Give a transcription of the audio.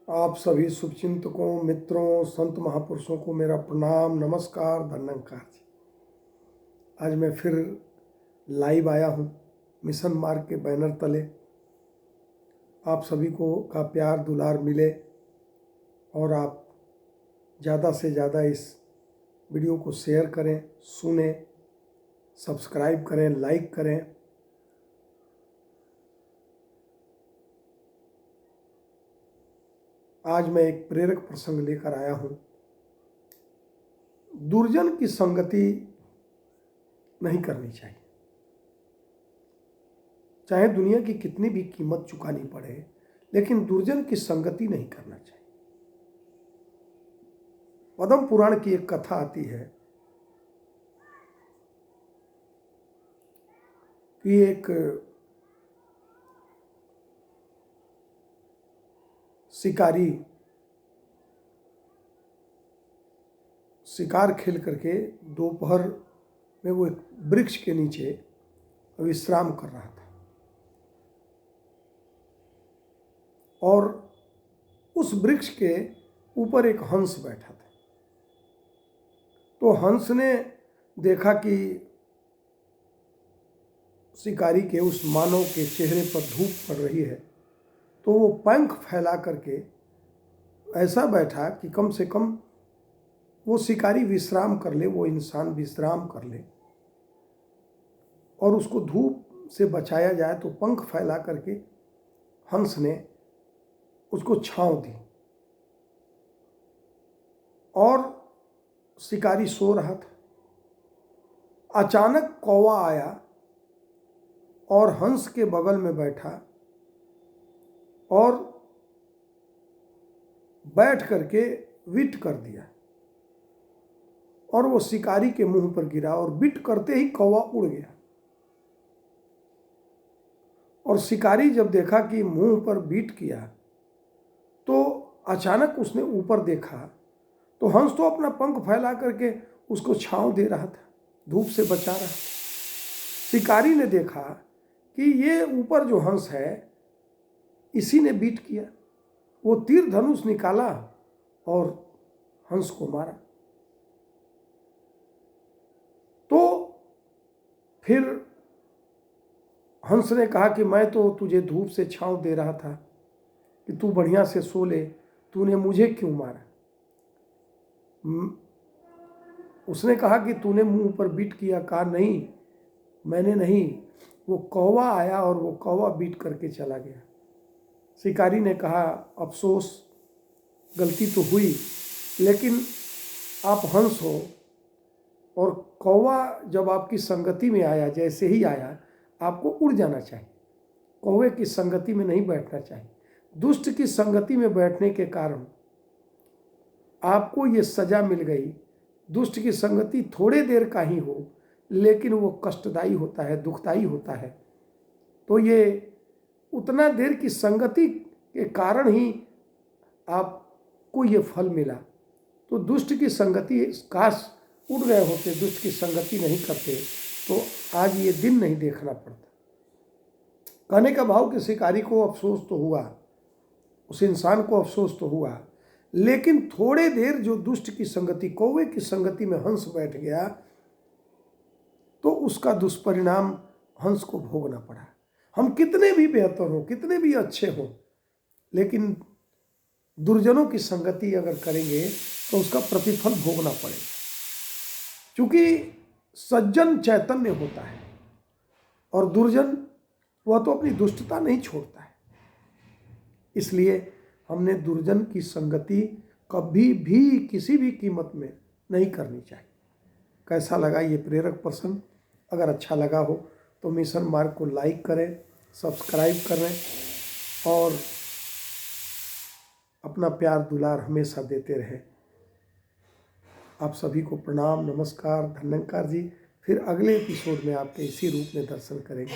आप सभी शुभचिंतकों, मित्रों, संत महापुरुषों को मेरा प्रणाम, नमस्कार, धन्यवाद जी। आज मैं फिर लाइव आया हूँ मिशन मार्ग के बैनर तले। आप सभी को का प्यार दुलार मिले और आप ज़्यादा से ज़्यादा इस वीडियो को शेयर करें, सुने, सब्सक्राइब करें, लाइक करें। आज मैं एक प्रेरक प्रसंग लेकर आया हूँ। दुर्जन की संगति नहीं करनी चाहिए, चाहे दुनिया की कितनी भी कीमत चुकानी पड़े, लेकिन दुर्जन की संगति नहीं करना चाहिए। पद्म पुराण की एक कथा आती है कि एक शिकारी शिकार खेल करके दोपहर में वो एक वृक्ष के नीचे विश्राम कर रहा था और उस वृक्ष के ऊपर एक हंस बैठा था। तो हंस ने देखा कि शिकारी के उस मानव के चेहरे पर धूप पड़ रही है, तो वो पंख फैला करके ऐसा बैठा कि कम से कम वो शिकारी विश्राम कर ले, वो इंसान विश्राम कर ले और उसको धूप से बचाया जाए। तो पंख फैला करके हंस ने उसको छांव दी और शिकारी सो रहा था। अचानक कौवा आया और हंस के बगल में बैठा और बैठ करके विट कर दिया और वो शिकारी के मुंह पर गिरा और विट करते ही कौवा उड़ गया। और शिकारी जब देखा कि मुंह पर बीट किया तो अचानक उसने ऊपर देखा, तो हंस तो अपना पंख फैला करके उसको छांव दे रहा था, धूप से बचा रहा था। शिकारी ने देखा कि ये ऊपर जो हंस है इसी ने बीट किया। वो तीर धनुष निकाला और हंस को मारा। तो फिर हंस ने कहा कि मैं तो तुझे धूप से छांव दे रहा था कि तू बढ़िया से सो ले, तूने मुझे क्यों मारा? उसने कहा कि तूने मुंह पर बीट किया। कहा नहीं, मैंने नहीं, वो कौवा आया और वो कौवा बीट करके चला गया। शिकारी ने कहा अफसोस, गलती तो हुई, लेकिन आप हंस हो और कौवा जब आपकी संगति में आया, जैसे ही आया आपको उड़ जाना चाहिए, कौवे की संगति में नहीं बैठना चाहिए। दुष्ट की संगति में बैठने के कारण आपको ये सजा मिल गई। दुष्ट की संगति थोड़े देर का ही हो, लेकिन वो कष्टदायी होता है, दुखदायी होता है। तो ये उतना देर की संगति के कारण ही आपको ये फल मिला। तो दुष्ट की संगति, काश उड़ गए होते, दुष्ट की संगति नहीं करते तो आज ये दिन नहीं देखना पड़ता। कहने का भाव कि शिकारी को अफसोस तो हुआ, उस इंसान को अफसोस तो हुआ, लेकिन थोड़े देर जो दुष्ट की संगति, कौवे की संगति में हंस बैठ गया, तो उसका दुष्परिणाम हंस को भोगना पड़ा। हम कितने भी बेहतर हो, कितने भी अच्छे हो, लेकिन दुर्जनों की संगति अगर करेंगे तो उसका प्रतिफल भोगना पड़ेगा। क्योंकि सज्जन चैतन्य होता है और दुर्जन वह तो अपनी दुष्टता नहीं छोड़ता है। इसलिए हमने दुर्जन की संगति कभी भी किसी भी कीमत में नहीं करनी चाहिए। कैसा लगा ये प्रेरक प्रसंग? अगर अच्छा लगा हो तो मिशन मार्ग को लाइक करें, सब्सक्राइब करें और अपना प्यार दुलार हमेशा देते रहें। आप सभी को प्रणाम, नमस्कार, धन्यवाद जी। फिर अगले एपिसोड में आपके इसी रूप में दर्शन करेंगे।